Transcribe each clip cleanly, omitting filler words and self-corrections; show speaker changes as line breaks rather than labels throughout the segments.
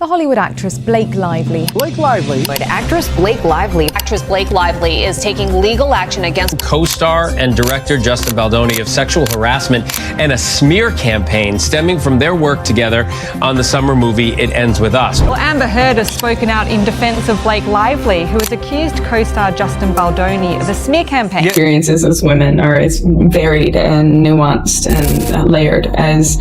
The Hollywood actress Blake Lively.
Actress Blake Lively is taking legal action against
co-star and director Justin Baldoni of sexual harassment and a smear campaign stemming from their work together on the summer movie It Ends With Us.
Well, Amber Heard has spoken out in defense of Blake Lively, who has accused co-star Justin Baldoni of a smear campaign.
Experiences as women are as varied and nuanced and layered as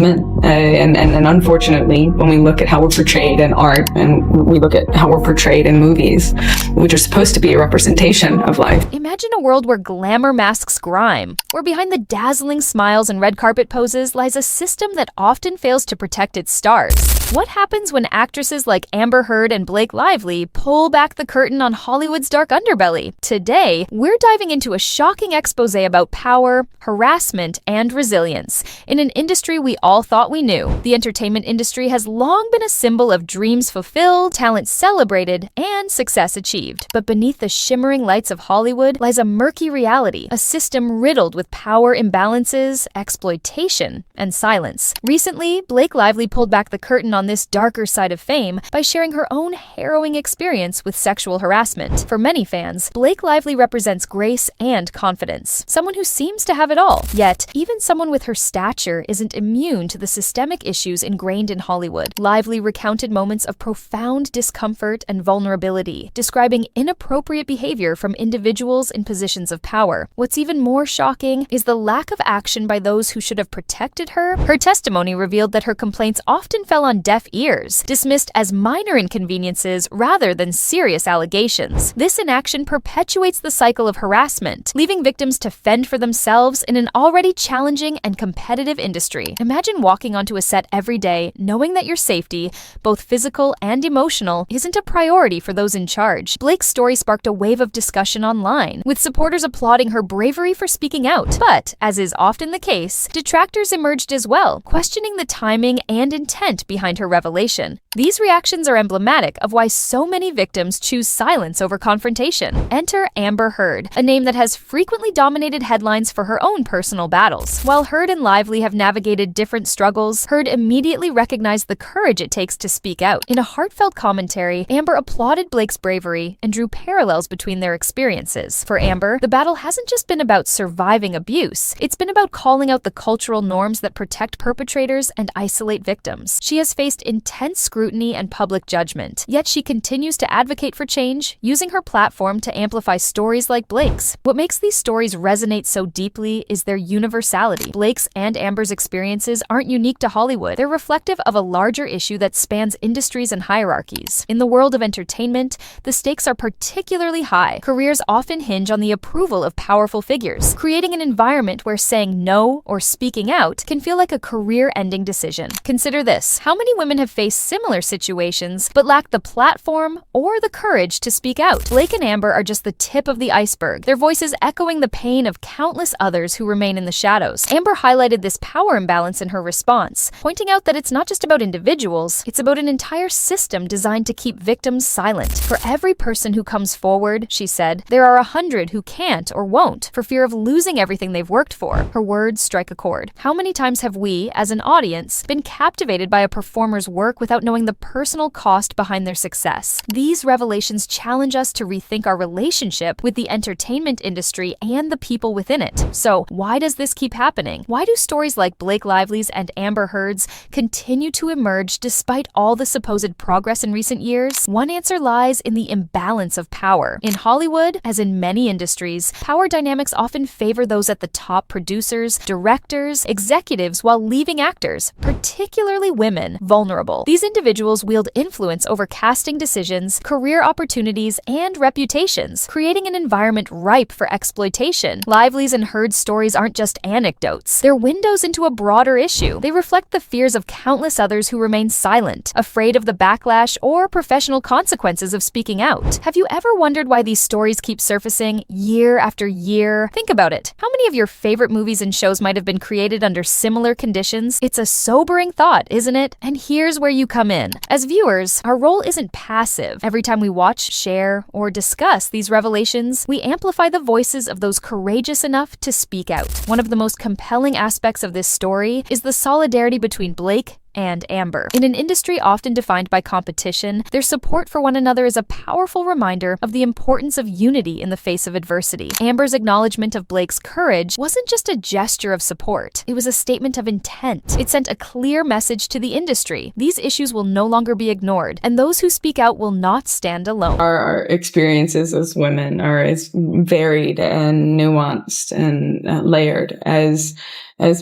men. And unfortunately, when we look at how we're portrayed in art and we look at how we're portrayed in movies, which are supposed to be a representation of life.
Imagine a world where glamour masks grime, where behind the dazzling smiles and red carpet poses lies a system that often fails to protect its stars. What happens when actresses like Amber Heard and Blake Lively pull back the curtain on Hollywood's dark underbelly? Today, we're diving into a shocking expose about power, harassment, and resilience in an industry we all thought we knew. The entertainment industry has long been a symbol of dreams fulfilled, talent celebrated, and success achieved. But beneath the shimmering lights of Hollywood lies a murky reality, a system riddled with power imbalances, exploitation, and silence. Recently, Blake Lively pulled back the curtain on this darker side of fame by sharing her own harrowing experience with sexual harassment. For many fans, Blake Lively represents grace and confidence, someone who seems to have it all. Yet, even someone with her stature isn't immune to the systemic issues ingrained in Hollywood. Lively recounted moments of profound discomfort and vulnerability, describing inappropriate behavior from individuals in positions of power. What's even more shocking is the lack of action by those who should have protected her. Her testimony revealed that her complaints often fell on deaf ears, dismissed as minor inconveniences rather than serious allegations. This inaction perpetuates the cycle of harassment, leaving victims to fend for themselves in an already challenging and competitive industry. Imagine walking onto a set every day knowing that your safety, both physical and emotional, isn't a priority for those in charge. Blake's story sparked a wave of discussion online, with supporters applauding her bravery for speaking out. But, as is often the case, detractors emerged as well, questioning the timing and intent behind her revelation. These reactions are emblematic of why so many victims choose silence over confrontation. Enter Amber Heard, a name that has frequently dominated headlines for her own personal battles. While Heard and Lively have navigated different struggles, Heard immediately recognized the courage it takes to speak out. In a heartfelt commentary, Amber applauded Blake's bravery and drew parallels between their experiences. For Amber, the battle hasn't just been about surviving abuse, it's been about calling out the cultural norms that protect perpetrators and isolate victims. She has faced intense scrutiny and public judgment, yet she continues to advocate for change, using her platform to amplify stories like Blake's. What makes these stories resonate so deeply is their universality. Blake's and Amber's experiences aren't unique to Hollywood. They're reflective of a larger issue that spans industries and hierarchies. In the world of entertainment, the stakes are particularly high. Careers often hinge on the approval of powerful figures, creating an environment where saying no or speaking out can feel like a career-ending decision. Consider this: how many women have faced similar situations but lack the platform or the courage to speak out? Blake and Amber are just the tip of the iceberg, their voices echoing the pain of countless others who remain in the shadows. Amber highlighted this power imbalance in her response, pointing out that it's not just about individuals, it's about an entire system designed to keep victims silent. For every person who comes forward, she said, there are 100 who can't or won't for fear of losing everything they've worked for. Her words strike a chord. How many times have we, as an audience, been captivated by a performer's work without knowing the personal cost behind their success? These revelations challenge us to rethink our relationship with the entertainment industry and the people within it. So, why does this keep happening? Why do stories like Blake Lively's and Amber Heard's continue to emerge despite all the supposed progress in recent years? One answer lies in the imbalance of power. In Hollywood, as in many industries, power dynamics often favor those at the top: producers, directors, executives, while leaving actors, particularly women, vulnerable. These individuals wield influence over casting decisions, career opportunities, and reputations, creating an environment ripe for exploitation. Lively's and Heard's stories aren't just anecdotes. They're windows into a broader issue. They reflect the fears of countless others who remain silent, afraid of the backlash or professional consequences of speaking out. Have you ever wondered why these stories keep surfacing year after year? Think about it. How many of your favorite movies and shows might have been created under similar conditions? It's a sobering thought, isn't it? And here's where you come in. As viewers, our role isn't passive. Every time we watch, share, or discuss these revelations, we amplify the voices of those courageous enough to speak out. One of the most compelling aspects of this story is the solidarity between Blake and Amber. In an industry often defined by competition, their support for one another is a powerful reminder of the importance of unity in the face of adversity. Amber's acknowledgement of Blake's courage wasn't just a gesture of support, it was a statement of intent. It sent a clear message to the industry. These issues will no longer be ignored, and those who speak out will not stand alone.
Our experiences as women are as varied and nuanced and layered as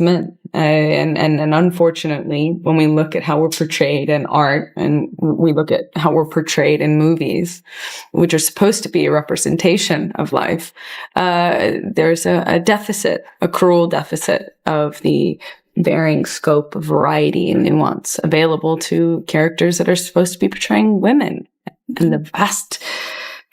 men. And unfortunately, when we look at how we're portrayed in art and we look at how we're portrayed in movies, which are supposed to be a representation of life, there's a deficit, a cruel deficit of the varying scope of variety and nuance available to characters that are supposed to be portraying women and the vast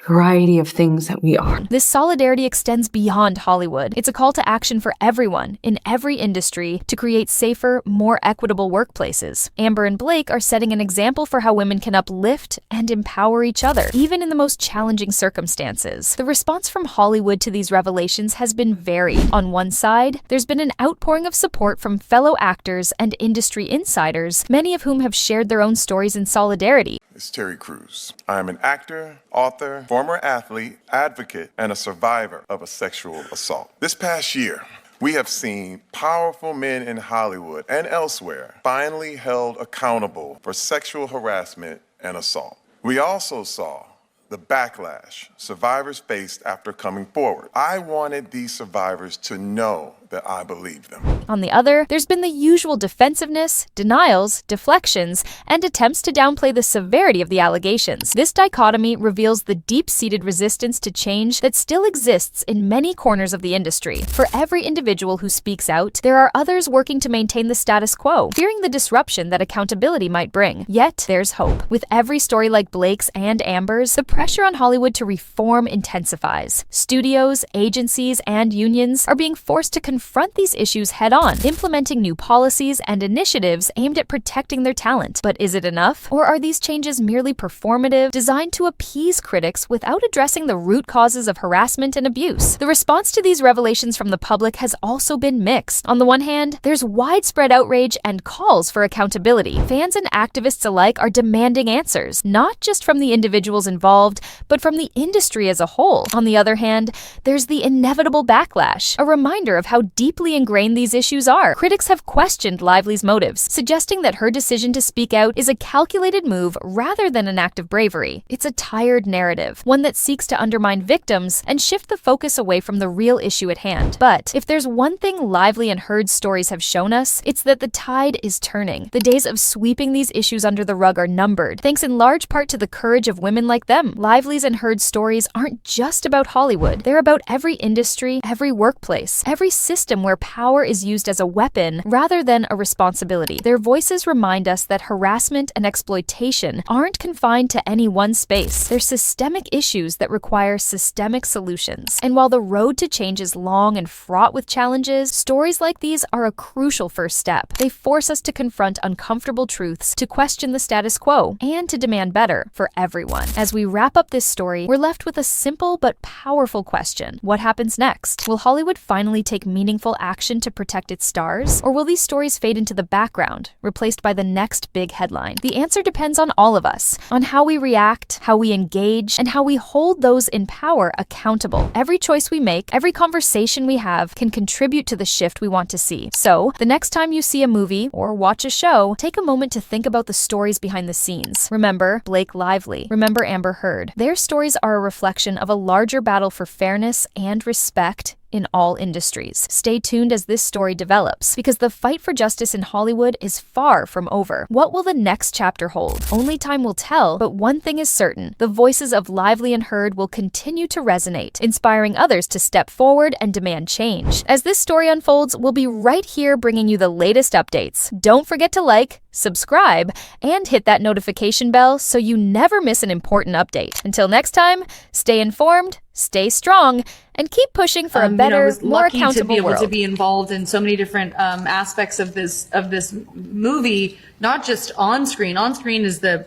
variety of things that we are.
This solidarity extends beyond Hollywood. It's a call to action for everyone in every industry to create safer, more equitable workplaces. Amber and Blake are setting an example for how women can uplift and empower each other, even in the most challenging circumstances. The response from Hollywood to these revelations has been varied. On one side, there's been an outpouring of support from fellow actors and industry insiders, many of whom have shared their own stories in solidarity.
It's Terry Crews. I am an actor, author, former athlete, advocate, and a survivor of a sexual assault. This past year, we have seen powerful men in Hollywood and elsewhere finally held accountable for sexual harassment and assault. We also saw the backlash survivors faced after coming forward. I wanted these survivors to know that I believe them.
On the other, there's been the usual defensiveness, denials, deflections, and attempts to downplay the severity of the allegations. This dichotomy reveals the deep-seated resistance to change that still exists in many corners of the industry. For every individual who speaks out, there are others working to maintain the status quo, fearing the disruption that accountability might bring. Yet, there's hope. With every story like Blake's and Amber's, the pressure on Hollywood to reform intensifies. Studios, agencies, and unions are being forced to confront these issues head-on, implementing new policies and initiatives aimed at protecting their talent. But is it enough? Or are these changes merely performative, designed to appease critics without addressing the root causes of harassment and abuse? The response to these revelations from the public has also been mixed. On the one hand, there's widespread outrage and calls for accountability. Fans and activists alike are demanding answers, not just from the individuals involved, but from the industry as a whole. On the other hand, there's the inevitable backlash, a reminder of how deeply ingrained these issues are. Critics have questioned Lively's motives, suggesting that her decision to speak out is a calculated move rather than an act of bravery. It's a tired narrative, one that seeks to undermine victims and shift the focus away from the real issue at hand. But if there's one thing Lively and Heard's stories have shown us, it's that the tide is turning. The days of sweeping these issues under the rug are numbered, thanks in large part to the courage of women like them. Lively's and Heard's stories aren't just about Hollywood. They're about every industry, every workplace, every system where power is used as a weapon rather than a responsibility. Their voices remind us that harassment and exploitation aren't confined to any one space. They're systemic issues that require systemic solutions. And while the road to change is long and fraught with challenges, stories like these are a crucial first step. They force us to confront uncomfortable truths, to question the status quo, and to demand better for everyone. As we wrap up this story, we're left with a simple but powerful question. What happens next? Will Hollywood finally take meaningful action to protect its stars? Or will these stories fade into the background, replaced by the next big headline? The answer depends on all of us, on how we react, how we engage, and how we hold those in power accountable. Every choice we make, every conversation we have can contribute to the shift we want to see. So, the next time you see a movie or watch a show, take a moment to think about the stories behind the scenes. Remember Blake Lively. Remember Amber Heard. Their stories are a reflection of a larger battle for fairness and respect in all industries. Stay tuned as this story develops, because the fight for justice in Hollywood is far from over. What will the next chapter hold? Only time will tell, but one thing is certain: the voices of Lively and Heard will continue to resonate, inspiring others to step forward and demand change. As this story unfolds, we'll be right here bringing you the latest updates. Don't forget to like, subscribe, and hit that notification bell so you never miss an important update. Until next time, stay informed, stay strong, and keep pushing for a better, more accountable
to be able
world.
to be involved in so many different aspects of this movie, not just on screen. On screen is the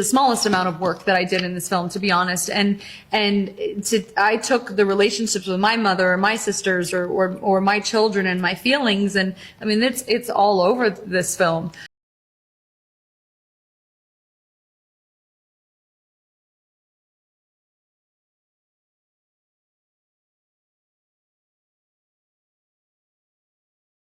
smallest amount of work that I did in this film, to be honest. I took the relationships with my mother or my sisters or my children and my feelings, and I mean it's all over this film.